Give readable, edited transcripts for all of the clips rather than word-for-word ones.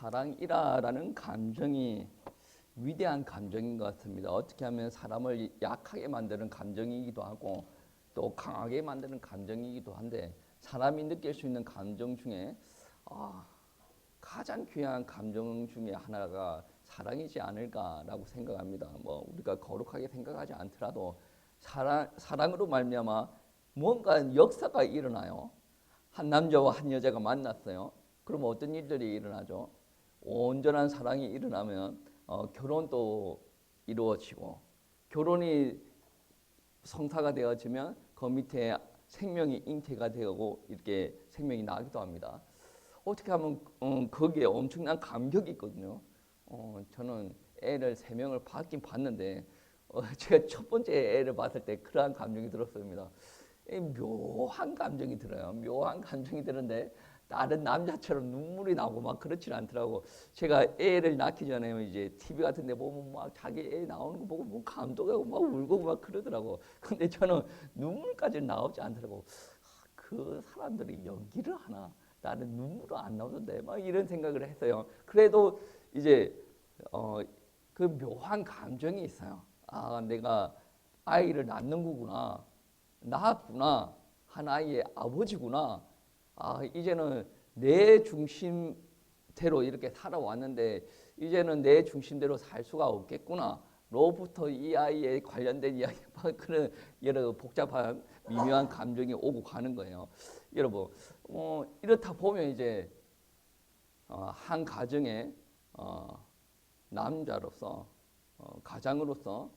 사랑이라는 감정이 위대한 감정인 것 같습니다. 어떻게 하면 사람을 약하게 만드는 감정이기도 하고 또 강하게 만드는 감정이기도 한데, 사람이 느낄 수 있는 감정 중에 가장 귀한 감정 중에 하나가 사랑이지 않을까라고 생각합니다. 뭐 우리가 거룩하게 생각하지 않더라도 사랑으로 말미암아 뭔가 역사가 일어나요. 한 남자와 한 여자가 만났어요. 그럼 어떤 일들이 일어나죠? 온전한 사랑이 일어나면 결혼도 이루어지고, 결혼이 성사가 되어지면 그 밑에 생명이 잉태가 되고 이렇게 생명이 나기도 합니다. 어떻게 하면 거기에 엄청난 감격이 있거든요. 저는 애를 3명을 받긴 봤는데 제가 첫 번째 애를 봤을 때 그러한 감정이 들었습니다. 묘한 감정이 들어요. 묘한 감정이 드는데 다른 남자처럼 눈물이 나고 막 그렇지 않더라고. 제가 애를 낳기 전에 이제 TV 같은 데 보면 막 자기 애 나오는 거 보고 뭐 감동하고 막 울고 막 그러더라고. 근데 저는 눈물까지 나오지 않더라고. 그 사람들이 연기를 하나? 나는 눈물은 안 나오던데 막 이런 생각을 했어요. 그래도 이제 그 묘한 감정이 있어요. 내가 아이를 낳는 거구나. 낳았구나. 한 아이의 아버지구나. 이제는 내 중심대로 이렇게 살아왔는데 이제는 내 중심대로 살 수가 없겠구나. 로부터 이 아이에 관련된 이야기, 그런 여러 복잡한 미묘한 감정이 오고 가는 거예요. 여러분, 이렇다 보면 이제 한 가정의 남자로서, 가장으로서,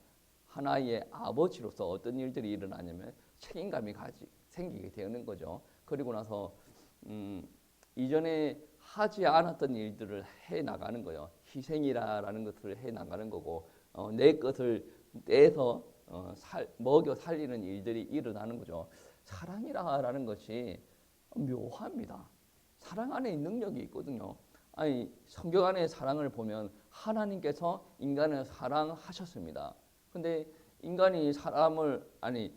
하나의 아버지로서 어떤 일들이 일어나냐면 책임감이 생기게 되는 거죠. 그리고 나서 이전에 하지 않았던 일들을 해 나가는 거예요. 희생이라는 것을 해 나가는 거고, 내 것을 떼서 먹여 살리는 일들이 일어나는 거죠. 사랑이라는 것이 묘합니다. 사랑 안에 능력이 있거든요. 성경 안에 사랑을 보면 하나님께서 인간을 사랑하셨습니다. 근데 인간이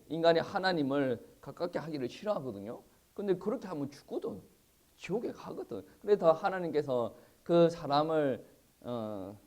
인간이 하나님을 가깝게 하기를 싫어하거든요. 근데 그렇게 하면 죽거든. 지옥에 가거든. 그래서 하나님께서 그 사람을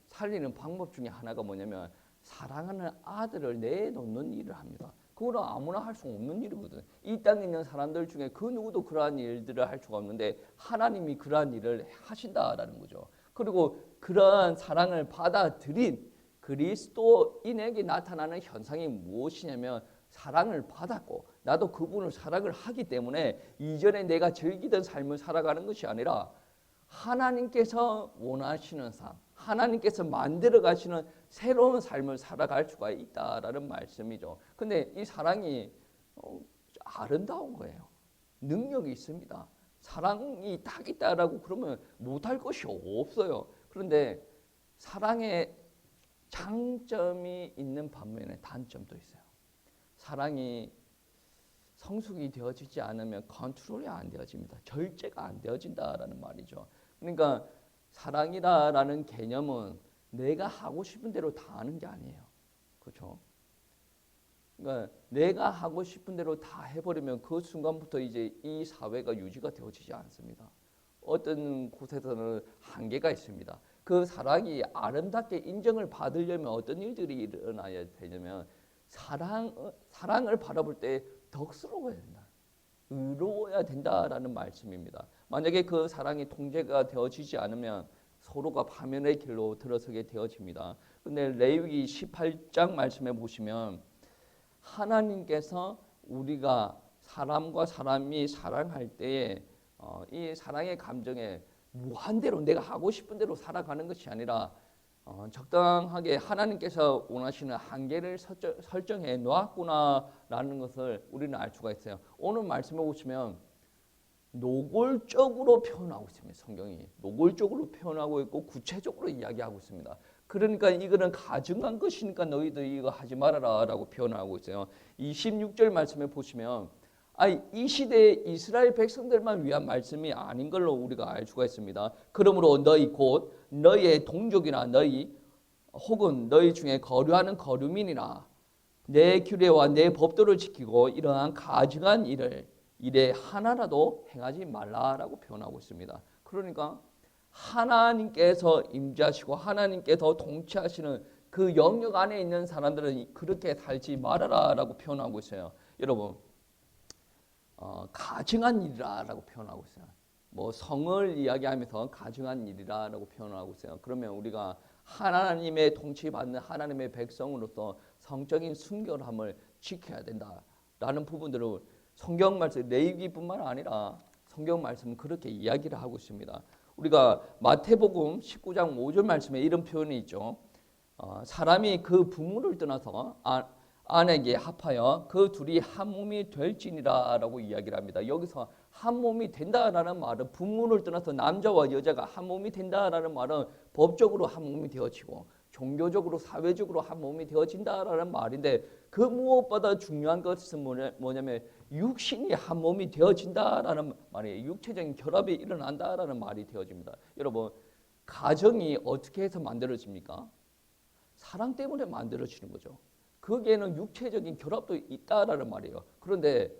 살리는 방법 중에 하나가 뭐냐면 사랑하는 아들을 내놓는 일을 합니다. 그거는 아무나 할 수 없는 일이거든. 이 땅에 있는 사람들 중에 그 누구도 그러한 일들을 할 수가 없는데 하나님이 그러한 일을 하신다라는 거죠. 그리고 그러한 사랑을 받아들인 그리스도인에게 나타나는 현상이 무엇이냐면 사랑을 받았고 나도 그분을 사랑을 하기 때문에 이전에 내가 즐기던 삶을 살아가는 것이 아니라 하나님께서 원하시는 삶, 하나님께서 만들어 가시는 새로운 삶을 살아갈 수가 있다라는 말씀이죠. 근데 이 사랑이 아름다운 거예요. 능력이 있습니다. 사랑이 딱 있다라고 그러면 못할 것이 없어요. 그런데 사랑에 장점이 있는 반면에 단점도 있어요. 사랑이 성숙이 되어지지 않으면 컨트롤이 안 되어집니다. 절제가 안 되어진다라는 말이죠. 그러니까 사랑이라는 개념은 내가 하고 싶은 대로 다 하는 게 아니에요. 그렇죠? 그러니까 내가 하고 싶은 대로 다 해버리면 그 순간부터 이제 이 사회가 유지가 되어지지 않습니다. 어떤 곳에서는 한계가 있습니다. 그 사랑이 아름답게 인정을 받으려면 어떤 일들이 일어나야 되냐면 사랑을 바라볼 때 덕스러워야 된다. 의로워야 된다라는 말씀입니다. 만약에 그 사랑이 통제가 되어지지 않으면 서로가 파멸의 길로 들어서게 되어집니다. 근데 레위기 18장 말씀에 보시면 하나님께서 우리가 사람과 사람이 사랑할 때에 이 사랑의 감정에 무한대로 내가 하고 싶은 대로 살아가는 것이 아니라 적당하게 하나님께서 원하시는 한계를 설정해 놓았구나라는 것을 우리는 알 수가 있어요. 오늘 말씀해 보시면 노골적으로 표현하고 있습니다. 성경이 노골적으로 표현하고 있고 구체적으로 이야기하고 있습니다. 그러니까 이거는 가증한 것이니까 너희들 이거 하지 말아라 라고 표현하고 있어요. 26절 말씀에 보시면 이 시대에 이스라엘 백성들만 위한 말씀이 아닌 걸로 우리가 알 수가 있습니다. 그러므로 너희 곧 너희의 동족이나 너희 혹은 너희 중에 거류하는 거류민이나 내 규례와 내 법도를 지키고 이러한 가증한 일에 하나라도 행하지 말라라고 표현하고 있습니다. 그러니까 하나님께서 임재하시고 하나님께서 통치하시는 그 영역 안에 있는 사람들은 그렇게 살지 말아라라고 표현하고 있어요. 여러분, 가증한 일이라라고 표현하고 있어요. 뭐 성을 이야기하면서 가증한 일이라라고 표현하고 있어요. 그러면 우리가 하나님의 통치받는 하나님의 백성으로서 성적인 순결함을 지켜야 된다라는 부분들을 성경 말씀, 레위기뿐만 아니라 성경 말씀은 그렇게 이야기를 하고 있습니다. 우리가 마태복음 19장 5절 말씀에 이런 표현이 있죠. 사람이 그 부모를 떠나서 아내에게 합하여 그 둘이 한 몸이 될지니라라고 이야기를 합니다. 여기서 한 몸이 된다라는 말은 부모를 떠나서 남자와 여자가 한 몸이 된다라는 말은 법적으로 한 몸이 되어지고 종교적으로 사회적으로 한 몸이 되어진다라는 말인데, 그 무엇보다 중요한 것은 뭐냐면 육신이 한 몸이 되어진다라는 말이에요. 육체적인 결합이 일어난다라는 말이 되어집니다. 여러분, 가정이 어떻게 해서 만들어집니까? 사랑 때문에 만들어지는 거죠. 거기에는 육체적인 결합도 있다라는 말이에요. 그런데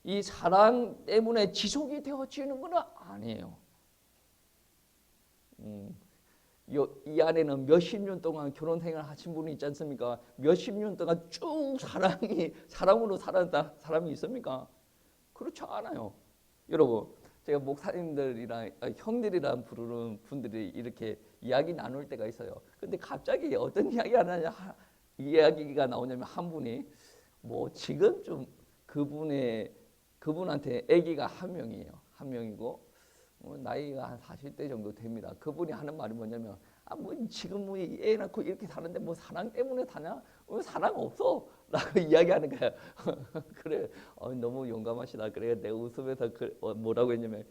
이 사랑 때문에 지속이 되어지는 건 아니에요. 이 안에는 몇십 년 동안 결혼 생활 하신 분이 있지 않습니까? 몇십 년 동안 쭉 사랑으로 살았다 사람이 있습니까? 그렇지 않아요. 여러분, 제가 목사님들이랑 형들이랑 부르는 분들이 이렇게 이야기 나눌 때가 있어요. 근데 갑자기 어떤 이야기가 나오냐면, 한 분이 뭐 지금 좀 그분한테 아기가 한 명이에요. 한 명이고 나이가 한 40대 정도 됩니다. 그분이 하는 말이 뭐냐면, 뭐 지금 뭐 애 낳고 이렇게 사는데 뭐 사랑 때문에 사냐? 사랑 없어 라고 이야기하는 거야. 그래, 너무 용감하시다. 그래, 내가 웃으면서 뭐라고 했냐면,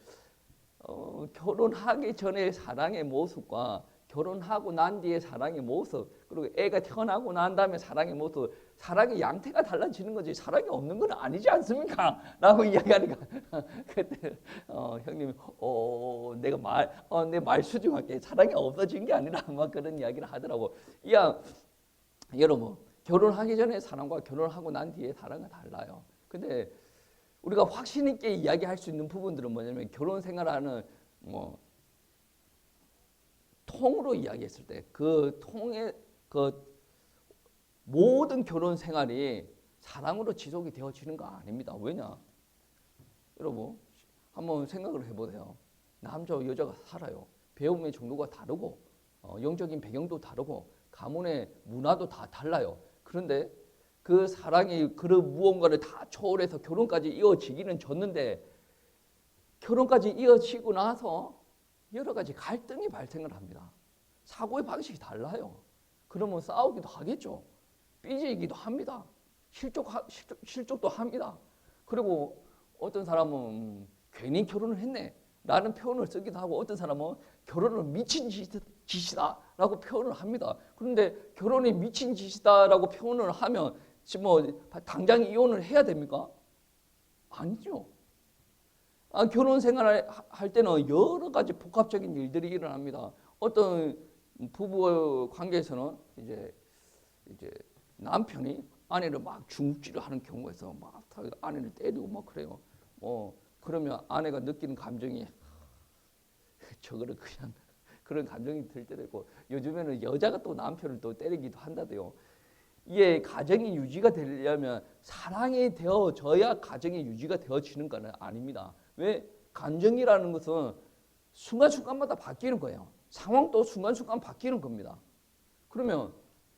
결혼하기 전에 사랑의 모습과 결혼하고 난 뒤에 사랑의 모습, 그리고 애가 태어나고 난 다음에 사랑의 모습, 사랑의 양태가 달라지는 거지 사랑이 없는 건 아니지 않습니까? 라고 이야기하니까 그때 형님이 내 말 수정할게, 사랑이 없어진 게 아니라 막 그런 이야기를 하더라고. 여러분, 결혼하기 전에 사랑과 결혼하고 난 뒤에 사랑은 달라요. 근데 우리가 확신 있게 이야기할 수 있는 부분들은 뭐냐면, 결혼 생활하는 통으로 이야기했을 때 그 통의 모든 결혼 생활이 사랑으로 지속이 되어지는 거 아닙니다. 왜냐? 여러분, 한번 생각을 해보세요. 남자와 여자가 살아요. 배움의 정도가 다르고 영적인 배경도 다르고 가문의 문화도 다 달라요. 그런데 그 사랑이 그 무언가를 다 초월해서 결혼까지 이어지기는 졌는데, 결혼까지 이어지고 나서 여러 가지 갈등이 발생을 합니다. 사고의 방식이 달라요. 그러면 싸우기도 하겠죠. 삐지기도 합니다. 실족도 합니다. 그리고 어떤 사람은 괜히 결혼을 했네 라는 표현을 쓰기도 하고, 어떤 사람은 결혼을 미친 짓이다 라고 표현을 합니다. 그런데 결혼이 미친 짓이다 라고 표현을 하면 지금 뭐 당장 이혼을 해야 됩니까? 아니죠. 결혼 생활을 할 때는 여러 가지 복합적인 일들이 일어납니다. 어떤 부부 관계에서는 이제 남편이 아내를 막 중국질을 하는 경우가 있어. 막 아내를 때리고 막 그래요. 그러면 아내가 느끼는 감정이 저거를 그냥 그런 감정이 들 때도 있고, 요즘에는 여자가 또 남편을 또 때리기도 한다대요. 이게 가정이 유지가 되려면 사랑이 되어져야 가정이 유지가 되어지는 건 아닙니다. 왜? 감정이라는 것은 순간순간마다 바뀌는 거예요. 상황도 순간순간 바뀌는 겁니다. 그러면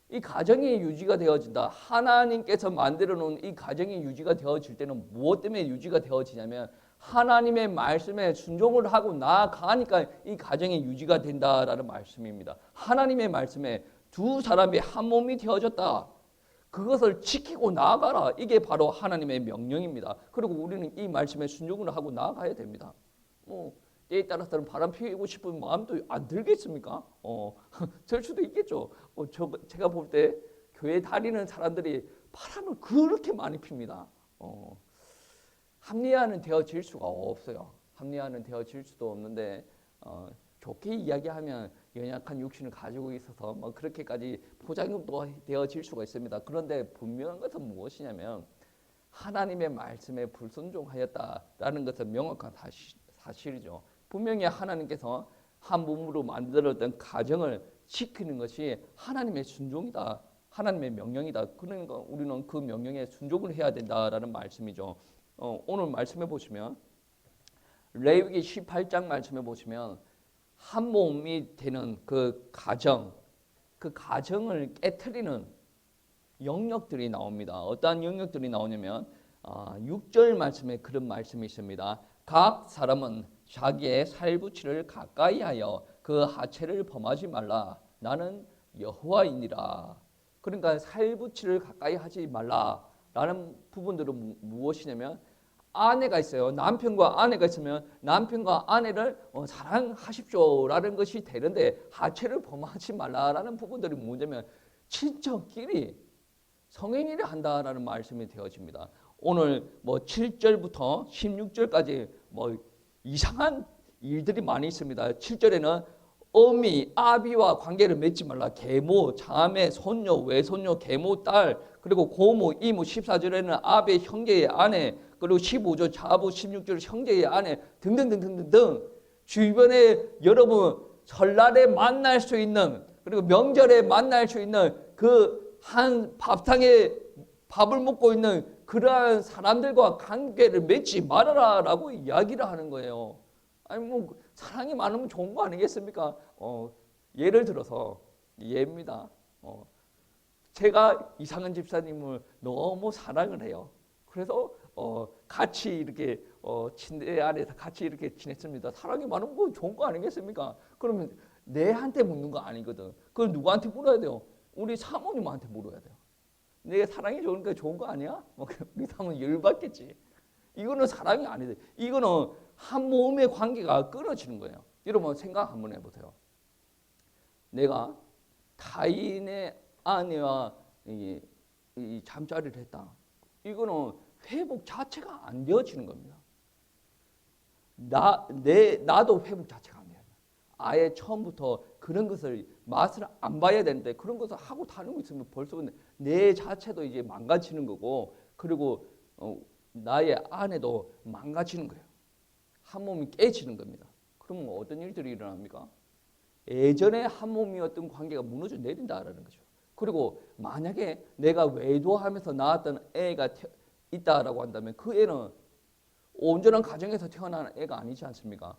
이 가정이 유지가 되어진다. 하나님께서 만들어 놓은 이 가정이 유지가 되어질 때는 무엇 때문에 유지가 되어지냐면, 하나님의 말씀에 순종을 하고 나아가니까 이 가정이 유지가 된다라는 말씀입니다. 하나님의 말씀에 두 사람이 한 몸이 되어졌다. 그것을 지키고 나아가라. 이게 바로 하나님의 명령입니다. 그리고 우리는 이 말씀에 순종을 하고 나아가야 됩니다. 때에 따라서는 바람 피우고 싶은 마음도 안 들겠습니까? 될 수도 있겠죠. 제가 볼 때 교회 다니는 사람들이 바람을 그렇게 많이 핍니다. 합리화는 되어질 수가 없어요. 합리화는 되어질 수도 없는데, 좋게 이야기하면 연약한 육신을 가지고 있어서 뭐 그렇게까지 포장도 되어질 수가 있습니다. 그런데 분명한 것은 무엇이냐면, 하나님의 말씀에 불순종하였다라는 것은 명확한 사실이죠. 분명히 하나님께서 한 몸으로 만들었던 가정을 지키는 것이 하나님의 순종이다. 하나님의 명령이다. 그러니까 우리는 그 명령에 순종을 해야 된다라는 말씀이죠. 오늘 말씀해 보시면 레위기 18장 말씀해 보시면 한 몸이 되는 그 가정을 깨트리는 영역들이 나옵니다. 어떠한 영역들이 나오냐면 6절 말씀에 그런 말씀이 있습니다. 각 사람은 자기의 살부치를 가까이하여 그 하체를 범하지 말라. 나는 여호와이니라. 그러니까 살부치를 가까이 하지 말라라는 부분들은 무엇이냐면 아내가 있어요. 남편과 아내가 있으면 남편과 아내를 사랑하십시오라는 것이 되는데 하체를 범하지 말라라는 부분들이 뭐냐면 친척끼리 성행위를 한다라는 말씀이 되어집니다. 오늘 7절부터 16절까지 이상한 일들이 많이 있습니다. 7절에는 어미, 아비와 관계를 맺지 말라. 계모, 자매, 손녀, 외손녀, 계모, 딸, 그리고 고모, 이모. 14절에는 아베, 형제의 아내, 그리고 15절 자부, 16절 형제의 아내 등등등등등 주변에 여러분 설날에 만날 수 있는 그리고 명절에 만날 수 있는 그 한 밥상에 밥을 먹고 있는 그러한 사람들과 관계를 맺지 말아라라고 이야기를 하는 거예요. 아니 사랑이 많으면 좋은 거 아니겠습니까? 예를 들어서 예입니다. 제가 이상한 집사님을 너무 사랑을 해요. 그래서 같이 이렇게 침대 안에서 같이 이렇게 지냈습니다. 사랑이 많으면 뭐 좋은 거 아니겠습니까? 그러면 내한테 묻는 거 아니거든. 그걸 누구한테 물어야 돼요? 우리 사모님한테 물어야 돼요. 내가 사랑이 좋으니까 좋은 거 아니야? 우리 사모님 열받겠지. 이거는 사랑이 아니다. 이거는 한 몸의 관계가 끊어지는 거예요. 여러분 생각 한번 해보세요. 내가 타인의 아내와 이 잠자리를 했다. 이거는 회복 자체가 안 되어지는 겁니다. 나도 회복 자체가 안 돼요. 아예 처음부터 그런 것을 맛을 안 봐야 되는데 그런 것을 하고 다니고 있으면 벌써 내 자체도 이제 망가지는 거고 그리고 나의 아내도 망가지는 거예요. 한 몸이 깨지는 겁니다. 그러면 어떤 일들이 일어납니까? 예전에 한 몸이었던 관계가 무너져 내린다라는 거죠. 그리고 만약에 내가 외도하면서 낳았던 애가 있다라고 한다면 그 애는 온전한 가정에서 태어난 애가 아니지 않습니까?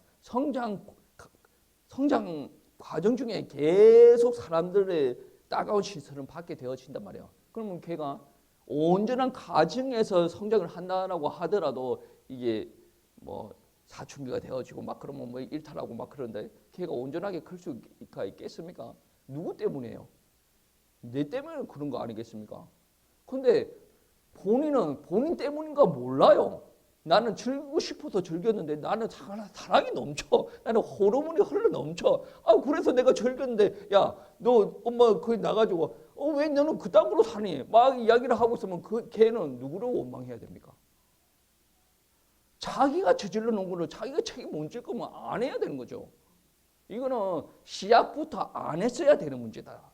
성장 과정 중에 계속 사람들의 따가운 시선을 받게 되어진단 말이에요. 그러면 걔가 온전한 가정에서 성장을 한다라고 하더라도 이게 사춘기가 되어지고 막 그러면 일탈하고 막 그런데 걔가 온전하게 클 수가 있겠습니까? 누구 때문이에요? 내 때문에 그런 거 아니겠습니까? 근데 본인은 본인 때문인가 몰라요. 나는 즐기고 싶어서 즐겼는데 나는 사랑이 넘쳐. 나는 호르몬이 흘러 넘쳐. 그래서 내가 즐겼는데 야, 너 엄마 거기 나가지고 왜 너는 그딴 거로 사니? 막 이야기를 하고 있으면 걔는 누구를 원망해야 됩니까? 자기가 저질러 놓은 거를 자기가 책임 못 질 거면 안 해야 되는 거죠. 이거는 시작부터 안 했어야 되는 문제다.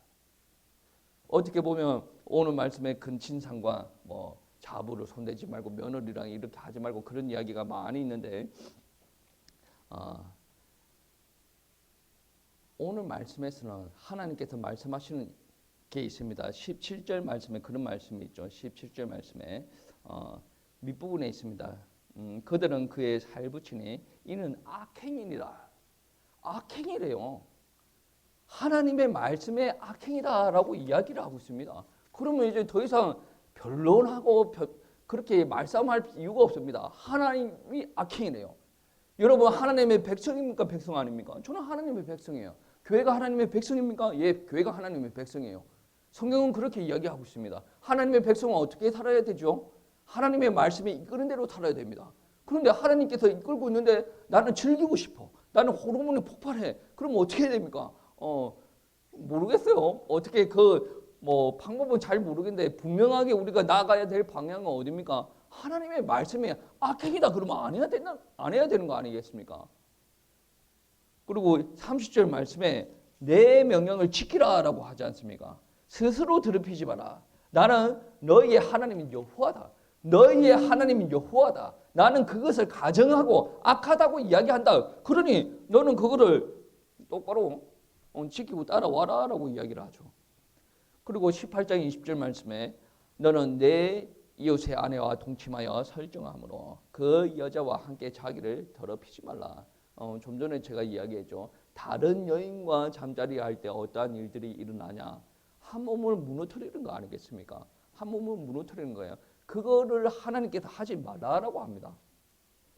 어떻게 보면 오늘 말씀의 근친상과 자부를 손대지 말고 며느리랑 이렇게 하지 말고 그런 이야기가 많이 있는데 오늘 말씀에서는 하나님께서 말씀하시는 게 있습니다. 17절 말씀에 그런 말씀이 있죠. 17절 말씀에 밑부분에 있습니다. 그들은 그의 살붙이니 이는 악행이니라. 악행이래요. 하나님의 말씀에 악행이다라고 이야기를 하고 있습니다. 그러면 이제 더 이상 변론하고 그렇게 말싸움할 이유가 없습니다. 하나님이 악행이래요. 여러분 하나님의 백성입니까? 백성 아닙니까? 저는 하나님의 백성이에요. 교회가 하나님의 백성입니까? 예, 교회가 하나님의 백성이에요. 성경은 그렇게 이야기하고 있습니다. 하나님의 백성은 어떻게 살아야 되죠? 하나님의 말씀에 이끄는 대로 살아야 됩니다. 그런데 하나님께서 이끌고 있는데 나는 즐기고 싶어. 나는 호르몬이 폭발해. 그럼 어떻게 해야 됩니까? 모르겠어요. 어떻게 방법은 잘 모르겠는데 분명하게 우리가 나가야 될 방향은 어디입니까? 하나님의 말씀에 악행이다 그러면 안 해야 되는 거 아니겠습니까? 그리고 30절 말씀에 내 명령을 지키라라고 하지 않습니까? 스스로 더럽히지 마라. 나는 너희의 하나님인 여호와다. 너희의 하나님인 여호와다. 나는 그것을 가정하고 악하다고 이야기한다. 그러니 너는 그거를 똑바로 지키고 따라와라 라고 이야기를 하죠. 그리고 18장 20절 말씀에 너는 내 이웃의 아내와 동침하여 설정함으로 그 여자와 함께 자기를 더럽히지 말라. 좀 전에 제가 이야기했죠. 다른 여인과 잠자리할 때 어떠한 일들이 일어나냐. 한 몸을 무너뜨리는 거 아니겠습니까? 한 몸을 무너뜨리는 거예요. 그거를 하나님께서 하지 말라라고 합니다.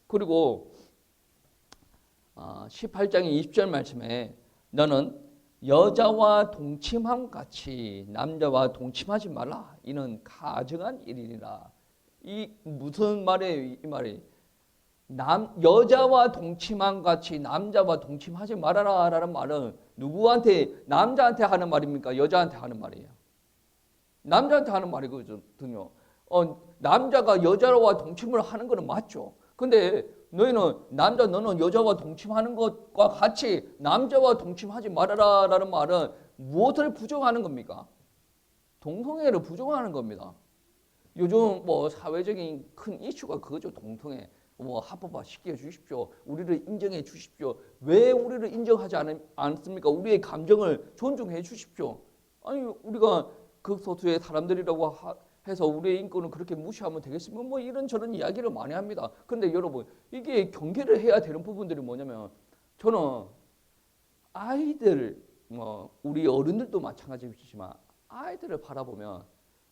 그리고 18장 20절 말씀에 너는 여자와 동침함 같이 남자와 동침하지 말라. 이는 가증한 일이니라. 이 무슨 말이에요? 이 말이 여자와 동침함 같이 남자와 동침하지 말아라 라는 말은 누구한테, 남자한테 하는 말입니까? 여자한테 하는 말이에요. 남자한테 하는 말이거든요. 남자가 여자와 동침을 하는 거는 맞죠. 근데 너는 여자와 동침하는 것과 같이 남자와 동침하지 말아라 라는 말은 무엇을 부정하는 겁니까? 동성애를 부정하는 겁니다. 요즘 뭐 사회적인 큰 이슈가 그거죠. 동성애. 합법화 시켜 주십시오. 우리를 인정해 주십시오. 왜 우리를 인정하지 않습니까? 우리의 감정을 존중해 주십시오. 아니 우리가 극소수의 사람들이라고 해서 우리의 인권을 그렇게 무시하면 되겠습니까? 뭐 이런저런 이야기를 많이 합니다. 근데 여러분 이게 경계를 해야 되는 부분들이 뭐냐면 저는 아이들 우리 어른들도 마찬가지지만 아이들을 바라보면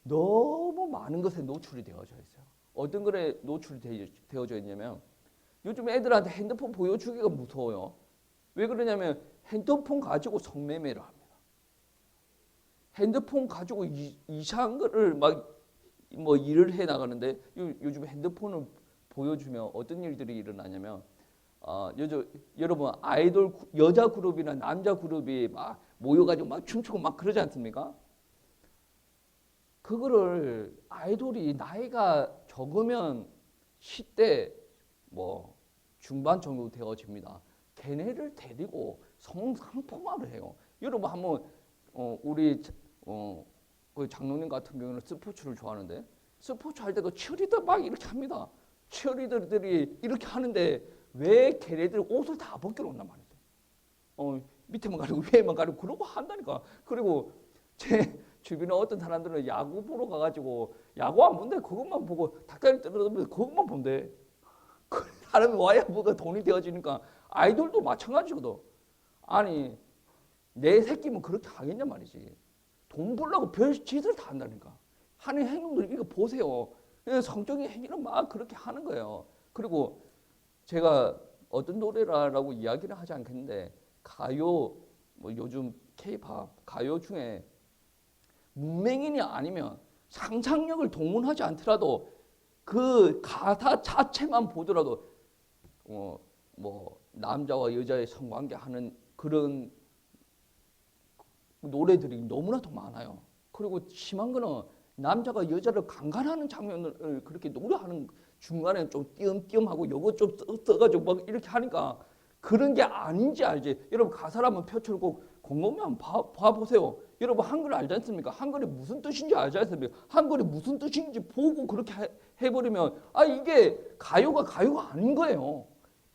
너무 많은 것에 노출이 되어져 있어요. 어떤 거에 노출이 되어져 있냐면 요즘 애들한테 핸드폰 보여주기가 무서워요. 왜 그러냐면 핸드폰 가지고 성매매를 합니다. 핸드폰 가지고 이상한 거를 일을 해 나가는데 요즘 핸드폰을 보여주면 어떤 일들이 일어나냐면 여러분 아이돌 여자 그룹이나 남자 그룹이 막 모여가지고 막 춤추고 막 그러지 않습니까? 그거를 아이돌이 나이가 적으면 10대 중반 정도 되어집니다. 걔네를 데리고 성상포마를 해요. 여러분 한번 우리 그 장로님 같은 경우는 스포츠를 좋아하는데 스포츠 할 때 그 치어리더 막 이렇게 합니다. 치어리더들이 이렇게 하는데 왜 걔네들 옷을 다 벗겨 놓는단 말이죠. 밑에만 가리고 위에만 가리고 그러고 한다니까. 그리고 제 주변에 어떤 사람들은 야구 보러 가가지고 야구 안 본대. 그것만 보고 닭다리 떨어지면서 그것만 본대. 그 사람이 와야 뭐가 돈이 되어지니까 아이돌도 마찬가지거든. 아니 내 새끼면 그렇게 하겠냐 말이지. 돈 벌려고 별 짓을 다 한다니까. 하는 행동들 이거 보세요. 성적인 행위는 막 그렇게 하는 거예요. 그리고 제가 어떤 노래라고 이야기를 하지 않겠는데 가요 요즘 K-팝 가요 중에 문맹인이 아니면 상상력을 동원하지 않더라도 그 가사 자체만 보더라도 남자와 여자의 성관계하는 그런 노래들이 너무나도 많아요. 그리고 심한 거는 남자가 여자를 강간하는 장면을 그렇게 노래하는 중간에 좀 띄엄띄엄하고 요거 좀 써가지고 막 이렇게 하니까 그런 게 아닌지 알지. 여러분 가사를 한번 펼쳐놓고 곰곰이 한번 봐보세요. 여러분 한글 알지 않습니까? 한글이 무슨 뜻인지 알지 않습니까? 한글이 무슨 뜻인지 보고 그렇게 해버리면 이게 가요가 아닌 거예요.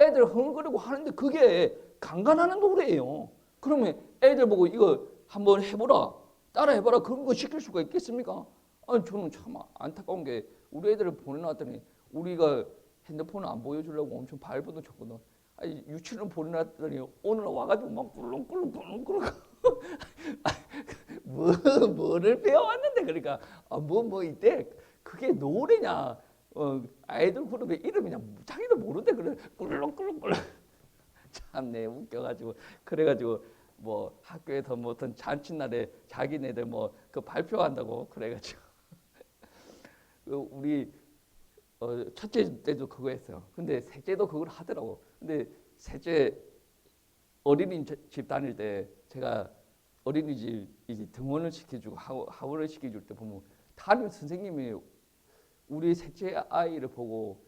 애들 흥거리고 하는데 그게 강간하는 노래예요. 그러면 애들 보고 이거 한번 해보라, 따라 해봐라 그런 거 시킬 수가 있겠습니까? 저는 참 안타까운 게 우리 애들을 보내놨더니 우리가 핸드폰을 안 보여주려고 엄청 발버둥 쳤거든. 유치원 보내놨더니 오늘 와가지고 막 꿀렁꿀렁 뭐를 배워왔는데 그러니까 이때 그게 노래냐 아이돌 그룹의 이름이냐 자기도 모르는데 그래 꿀렁꿀렁 참내 웃겨가지고 그래가지고 학교에서 어떤 잔칫날에 자기네들 그 발표한다고 그래가지고 우리 첫째 때도 그거 했어요. 근데 셋째도 그걸 하더라고. 근데 셋째 어린이집 다닐 때 제가 어린이집 이제 등원을 시켜주고 하원을 시켜줄 때 보면 담임 선생님이 우리 셋째 아이를 보고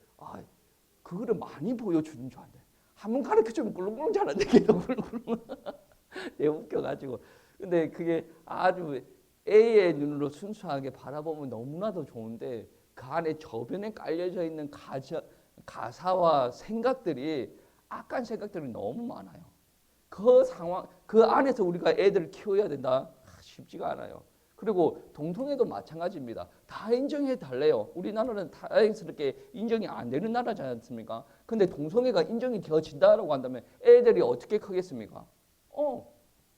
그거를 많이 보여주는 줄 알았는데 한번 가르쳐주면 꿀렁꿀렁 잘하는데 걔도 꿀렁꿀렁 내 웃겨가지고. 근데 그게 아주 A의 눈으로 순수하게 바라보면 너무나도 좋은데 그 안에 저변에 깔려져 있는 가사와 생각들이 악한 생각들이 너무 많아요. 그 상황, 그 안에서 우리가 애들을 키워야 된다? 쉽지가 않아요. 그리고 동성애도 마찬가지입니다. 다 인정해 달래요. 우리나라는 다행스럽게 인정이 안 되는 나라지 않습니까? 근데 동성애가 인정이 되어진다라고 한다면 애들이 어떻게 크겠습니까?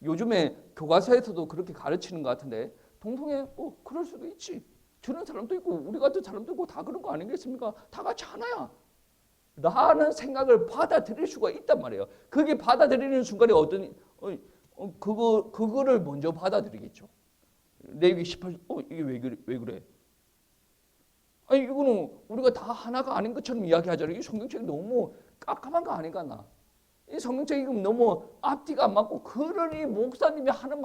요즘에 교과서에서도 그렇게 가르치는 것 같은데 동성애 그럴 수도 있지. 저런 사람도 있고 우리 같은 사람도 있고 다 그런 거 아니겠습니까? 다 같이 하나야. 라는 생각을 받아들일 수가 있단 말이에요. 그게 받아들이는 순간에 그거를 먼저 받아들이겠죠. 레위기 18, 이게 왜 그래? 아니, 이거는 우리가 다 하나가 아닌 것처럼 이야기하잖아요. 이 성경책이 너무 깝깝한 거 아닌가, 나? 이 성경책이 너무 앞뒤가 안 맞고, 그러니 목사님이 하는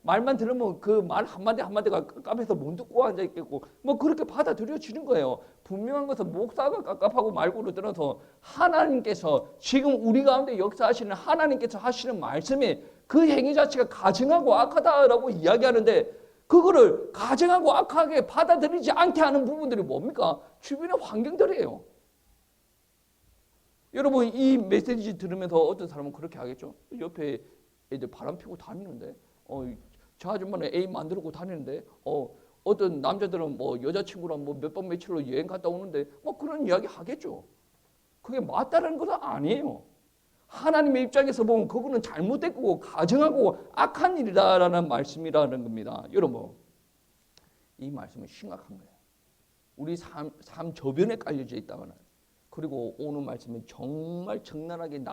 말만 들으면 그 말 한마디 한마디가 깝깝해서 못 듣고 앉아있겠고, 뭐 그렇게 받아들여지는 거예요. 분명한 것은 목사가 깝깝하고 말고를 들어서 하나님께서 지금 우리 가운데 역사하시는 하나님께서 하시는 말씀이 그 행위 자체가 가증하고 악하다라고 이야기하는데 그거를 가증하고 악하게 받아들이지 않게 하는 부분들이 뭡니까? 주변의 환경들이에요. 여러분 이 메시지 들으면서 어떤 사람은 그렇게 하겠죠. 옆에 애들 바람 피고 다니는데 저 아줌마는 애인 만들고 다니는데 어떤 남자들은 뭐 여자친구랑 뭐 몇 번 며칠로 여행 갔다 오는데 뭐 그런 이야기 하겠죠. 그게 맞다는 것은 아니에요. 하나님의 입장에서 보면 그거는 잘못됐고 가증하고 악한 일이다라는 말씀이라는 겁니다. 여러분 이 말씀은 심각한 거예요. 우리 삶 저변에 깔려져 있다가는 그리고 오늘 말씀에 정말 적나라하게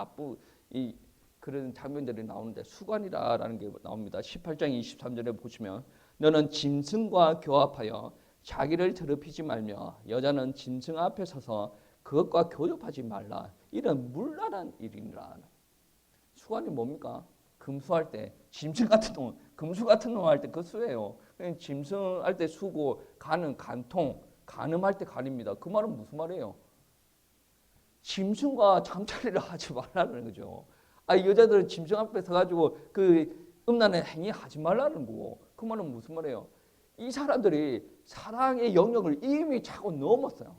그런 장면들이 나오는데 수관이라는 게 나옵니다. 18장 23절에 보시면 너는 짐승과 교합하여 자기를 더럽히지 말며 여자는 짐승 앞에 서서 그것과 교접하지 말라. 이런 물란한 일이니라. 수관이 뭡니까? 금수할 때 짐승 같은 놈, 금수 같은 놈 할 때 그 수예요. 짐승 할 때 수고 간은 간통, 간음할 때 간입니다. 그 말은 무슨 말이에요? 짐승과 잠자리를 하지 말라는 거죠. 여자들은 짐승 앞에 서가지고 그 음란의 행위 하지 말라는 거고 그 말은 무슨 말이에요? 이 사람들이 사랑의 영역을 이미 차고 넘었어요.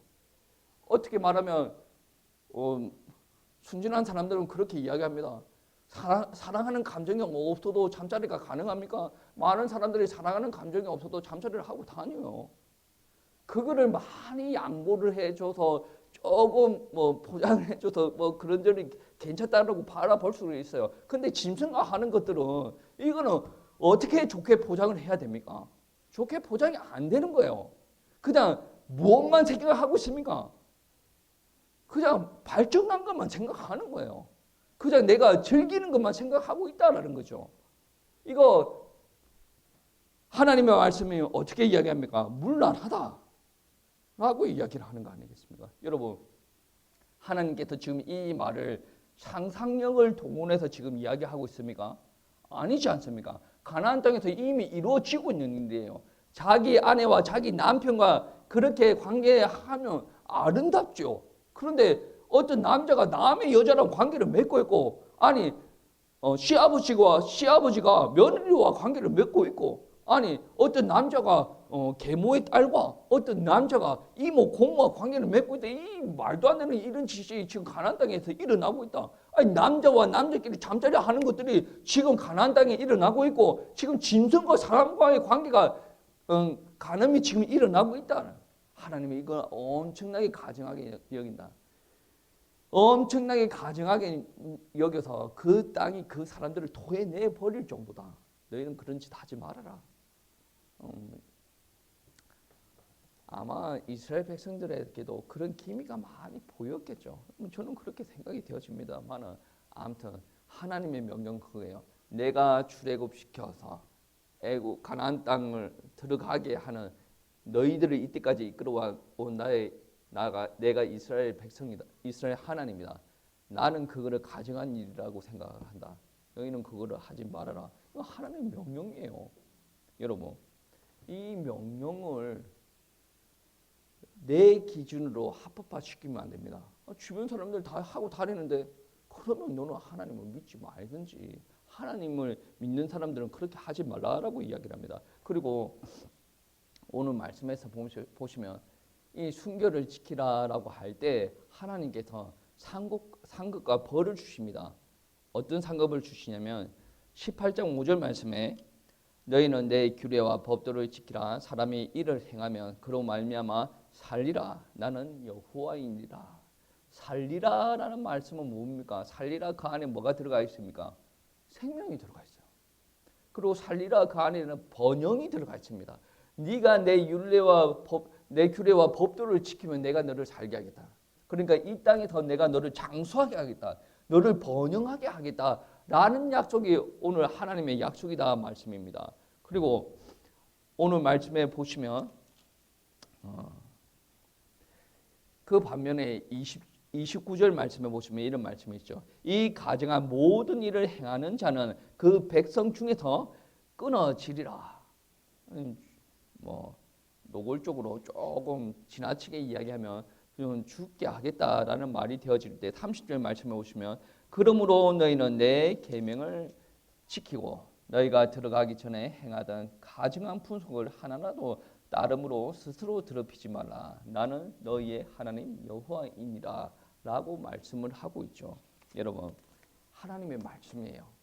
어떻게 말하면 순진한 사람들은 그렇게 이야기합니다. 사랑하는 감정이 없어도 잠자리가 가능합니까? 많은 사람들이 사랑하는 감정이 없어도 잠자리를 하고 다녀요. 그거를 많이 양보를 해줘서 조금 뭐 포장을 해줘서 뭐 그런저런 괜찮다라고 바라볼 수 있어요. 근데 짐승과 하는 것들은 이거는 어떻게 좋게 포장을 해야 됩니까? 좋게 포장이 안 되는 거예요. 그냥 무엇만 생각하고 있습니까? 그냥 발전한 것만 생각하는 거예요. 그냥 내가 즐기는 것만 생각하고 있다라는 거죠. 이거 하나님의 말씀이 어떻게 이야기합니까? 문란하다 라고 이야기를 하는 거 아니겠습니까? 여러분 하나님께서 지금 이 말을 상상력을 동원해서 지금 이야기하고 있습니까? 아니지 않습니까? 가나안 땅에서 이미 이루어지고 있는 일이에요. 자기 아내와 자기 남편과 그렇게 관계하면 아름답죠. 그런데 어떤 남자가 남의 여자랑 관계를 맺고 있고 시아버지가 며느리와 관계를 맺고 있고 어떤 남자가 계모의 딸과 어떤 남자가 이모 고모와 관계를 맺고 있다. 이 말도 안 되는 이런 짓이 지금 가나안 땅에서 일어나고 있다. 남자와 남자끼리 잠자리 하는 것들이 지금 가나안 땅에 일어나고 있고 지금 짐승과 사람과의 관계가 간음이 지금 일어나고 있다. 하나님이 이걸 엄청나게 가증하게 여긴다. 엄청나게 가증하게 여겨서 그 땅이 그 사람들을 토해내 버릴 정도다. 너희는 그런 짓 하지 말아라. 아마 이스라엘 백성들에게도 그런 기미가 많이 보였겠죠. 저는 그렇게 생각이 되어집니다만 아무튼 하나님의 명령 그거예요. 내가 출애굽시켜서 애굽 가나안 땅을 들어가게 하는 너희들을 이때까지 이끌어온 내가 이스라엘 백성이다. 이스라엘 하나님이다. 나는 그거를 가증한 일이라고 생각한다. 너희는 그거를 하지 말아라. 이거 하나님의 명령이에요. 여러분 이 명령을 내 기준으로 합법화시키면 안 됩니다. 주변 사람들 다 하고 다니는데 그러면 너는 하나님을 믿지 말든지 하나님을 믿는 사람들은 그렇게 하지 말라라고 이야기를 합니다. 그리고 오늘 말씀에서 보시면 이 순결을 지키라라고 할 때 하나님께서 상급과 벌을 주십니다. 어떤 상급을 주시냐면 18장 5절 말씀에 너희는 내 규례와 법도를 지키라. 사람이 이를 행하면 그로 말미암아 살리라. 나는 여호와이니라. 살리라라는 말씀은 뭡니까? 살리라 그 안에 뭐가 들어가 있습니까? 생명이 들어가 있어요. 그리고 살리라 그 안에는 번영이 들어가 있습니다. 네가 내 율례와 내 규례와 법도를 지키면 내가 너를 살게 하겠다. 그러니까 이 땅에서 내가 너를 장수하게 하겠다. 너를 번영하게 하겠다라는 약속이 오늘 하나님의 약속이다 말씀입니다. 그리고 오늘 말씀에 보시면 그 반면에 29절 말씀에 보시면 이런 말씀이 있죠. 이 가증한 모든 일을 행하는 자는 그 백성 중에서 끊어지리라. 뭐 노골적으로 조금 지나치게 이야기하면 좀 죽게 하겠다라는 말이 되어질 때 30절 말씀에 보시면 그러므로 너희는 내 계명을 지키고 너희가 들어가기 전에 행하던 가증한 분속을 하나라도 따름으로 스스로 더럽히지 말라. 나는 너희의 하나님 여호와이니라 라고 말씀을 하고 있죠. 여러분, 하나님의 말씀이에요.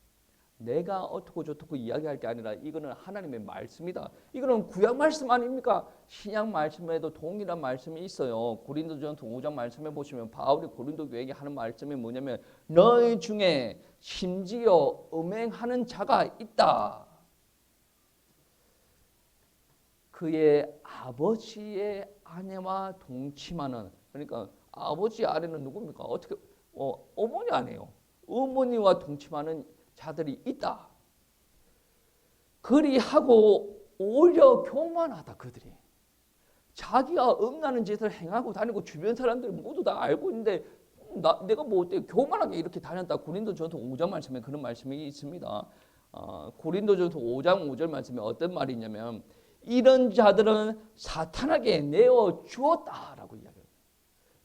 내가 어떻고 저떻고 이야기할 게 아니라 이거는 하나님의 말씀이다. 이거는 구약 말씀 아닙니까? 신약 말씀에도 동일한 말씀이 있어요. 고린도전서 5장 말씀에 보시면 바울이 고린도 교회에게 하는 말씀이 뭐냐면 너희 중에 심지어 음행하는 자가 있다. 그의 아버지의 아내와 동침하는, 그러니까 아버지 아내는 누굽니까? 어떻게 어머니 아니에요. 어머니와 동침하는 자들이 있다. 그리하고 오히려 교만하다. 그들이 자기가 음란한 짓을 행하고 다니고 주변 사람들 모두 다 알고 있는데 내가 뭐 어때 교만하게 이렇게 다녔다. 고린도전서 5장 말씀에 그런 말씀이 있습니다. 고린도전서 5장 5절 말씀에 어떤 말이 있냐면 이런 자들은 사탄에게 내어 주었다라고 이야기해요.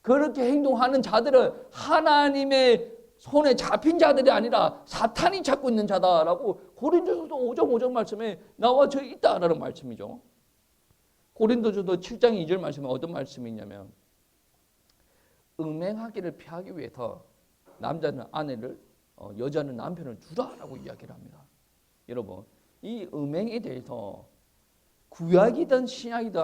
그렇게 행동하는 자들은 하나님의 손에 잡힌 자들이 아니라 사탄이 잡고 있는 자다라고 고린도전서 5장 5절 말씀에 나와져 있다라는 말씀이죠. 고린도전서 7장 2절 말씀에 어떤 말씀이 있냐면 음행하기를 피하기 위해서 남자는 아내를 여자는 남편을 두라라고 이야기를 합니다. 여러분, 이 음행에 대해서 구약이든 신약이든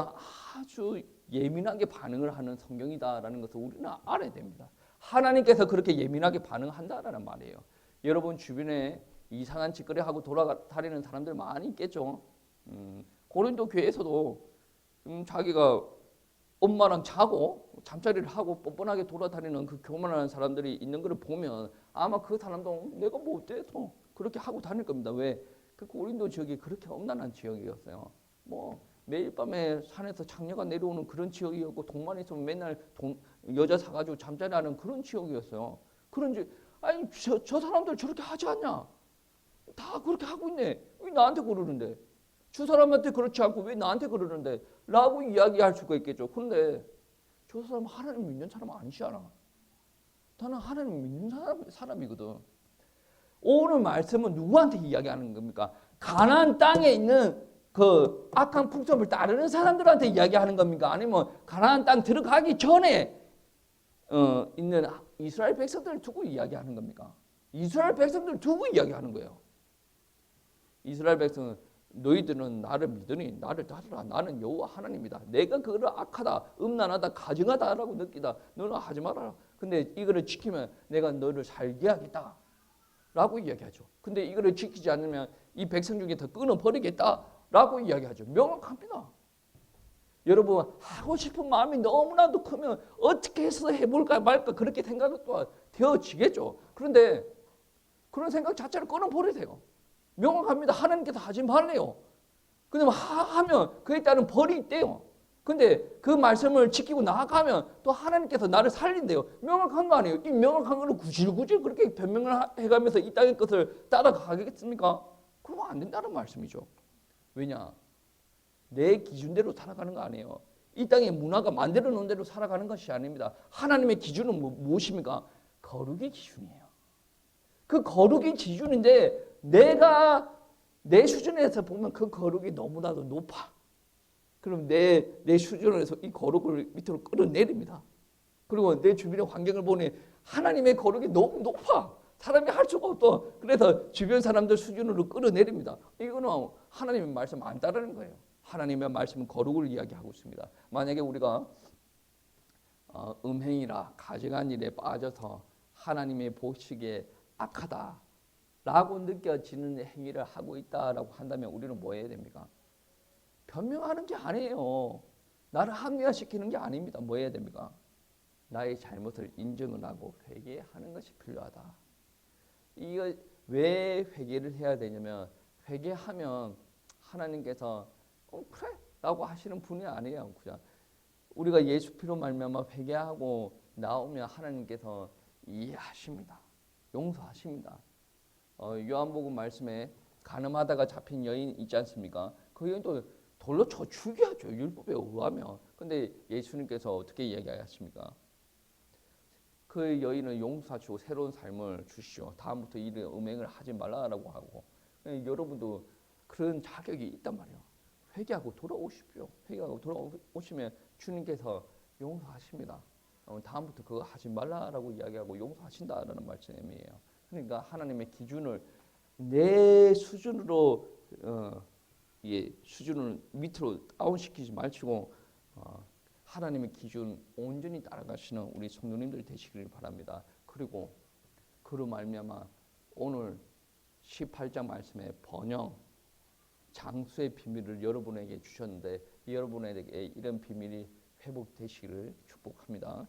아주 예민하게 반응을 하는 성경이다라는 것을 우리는 알아야 됩니다. 하나님께서 그렇게 예민하게 반응한다라는 말이에요. 여러분 주변에 이상한 짓거리 하고 돌아다니는 사람들 많이 있겠죠. 고린도 교회에서도 자기가 엄마랑 자고 잠자리를 하고 뻔뻔하게 돌아다니는 그 교만한 사람들이 있는 것을 보면 아마 그 사람도 내가 뭐 어때서 그렇게 하고 다닐 겁니다. 왜? 그 고린도 지역이 그렇게 험난한 지역이었어요. 뭐 매일 밤에 산에서 창녀가 내려오는 그런 지역이었고 돈만 있으면 맨날 여자 사가지고 잠자리하는 그런 지역이었어요. 그런지 아니 저 사람들 저렇게 하지 않냐? 다 그렇게 하고 있네. 왜 나한테 그러는데? 저 사람한테 그렇지 않고 왜 나한테 그러는데? 라고 이야기할 수가 있겠죠. 그런데 저 사람 하나님 믿는 사람 아니잖아. 나는 하나님 믿는 사람이거든. 오늘 말씀은 누구한테 이야기하는 겁니까? 가나안 땅에 있는 그 악한 풍습을 따르는 사람들한테 이야기하는 겁니까? 아니면 가나안 땅 들어가기 전에 있는 이스라엘 백성들을 두고 이야기하는 겁니까? 이스라엘 백성들을 두고 이야기하는 거예요. 이스라엘 백성은 너희들은 나를 믿으니 나를 따르라. 나는 여호와 하나님이다. 내가 그거를 악하다, 음란하다, 가증하다라고 느끼다. 너는 하지 말아라. 근데 이거를 지키면 내가 너를 살게 하겠다. 라고 이야기하죠. 근데 이거를 지키지 않으면 이 백성 중에 더 끊어버리겠다. 라고 이야기하죠. 명확합니다. 여러분 하고 싶은 마음이 너무나도 크면 어떻게 해서 해볼까 말까 그렇게 생각도 되어지겠죠. 그런데 그런 생각 자체를 끊어버리세요. 명확합니다. 하나님께서 하지 말래요. 근데 하면 그에 따른 벌이 있대요. 근데 그 말씀을 지키고 나아가면 또 하나님께서 나를 살린대요. 명확한 거 아니에요. 이 명확한 거를 구질구질 그렇게 변명을 해가면서 이 땅의 것을 따라가겠습니까? 그러면 안 된다는 말씀이죠. 왜냐? 내 기준대로 살아가는 거 아니에요. 이 땅의 문화가 만들어 놓은 대로 살아가는 것이 아닙니다. 하나님의 기준은 무엇입니까? 거룩의 기준이에요. 그 거룩의 기준인데 내가 내 수준에서 보면 그 거룩이 너무나도 높아. 그럼 내 수준에서 이 거룩을 밑으로 끌어내립니다. 그리고 내 주변의 환경을 보니 하나님의 거룩이 너무 높아. 사람이 할 수가 없어. 그래서 주변 사람들 수준으로 끌어내립니다. 이거는 하나님의 말씀 안 따르는 거예요. 하나님의 말씀은 거룩을 이야기하고 있습니다. 만약에 우리가 음행이나 가증한 일에 빠져서 하나님의 보시기에 악하다라고 느껴지는 행위를 하고 있다라고 한다면 우리는 뭐 해야 됩니까? 변명하는 게 아니에요. 나를 합리화시키는 게 아닙니다. 뭐 해야 됩니까? 나의 잘못을 인정을 하고 회개하는 것이 필요하다. 이거 왜 회개를 해야 되냐면 회개하면 하나님께서 그래 라고 하시는 분이 아니에요. 그냥 우리가 예수 피로 말미암아 회개하고 나오면 하나님께서 이해하십니다. 용서하십니다. 요한복음 말씀에 간음하다가 잡힌 여인 있지 않습니까? 그 여인도 돌로 쳐 죽여야죠. 율법에 의하면. 근데 예수님께서 어떻게 이야기하십니까? 그 여인을 용서하시고 새로운 삶을 주시오. 다음부터 이런 음행을 하지 말라라고 하고. 여러분도 그런 자격이 있단 말이에요. 회개하고 돌아오십시오. 회개하고 돌아오시면 주님께서 용서하십니다. 다음부터 그거 하지 말라라고 이야기하고 용서하신다라는 말씀이에요. 그러니까 하나님의 기준을 내 수준으로 수준을 밑으로 다운시키지 마시고 하나님의 기준 온전히 따라가시는 우리 성도님들 되시기를 바랍니다. 그리고 그로 말미암아 오늘 18장 말씀에 번영, 장수의 비밀을 여러분에게 주셨는데 여러분에게 이런 비밀이 회복되시기를 축복합니다.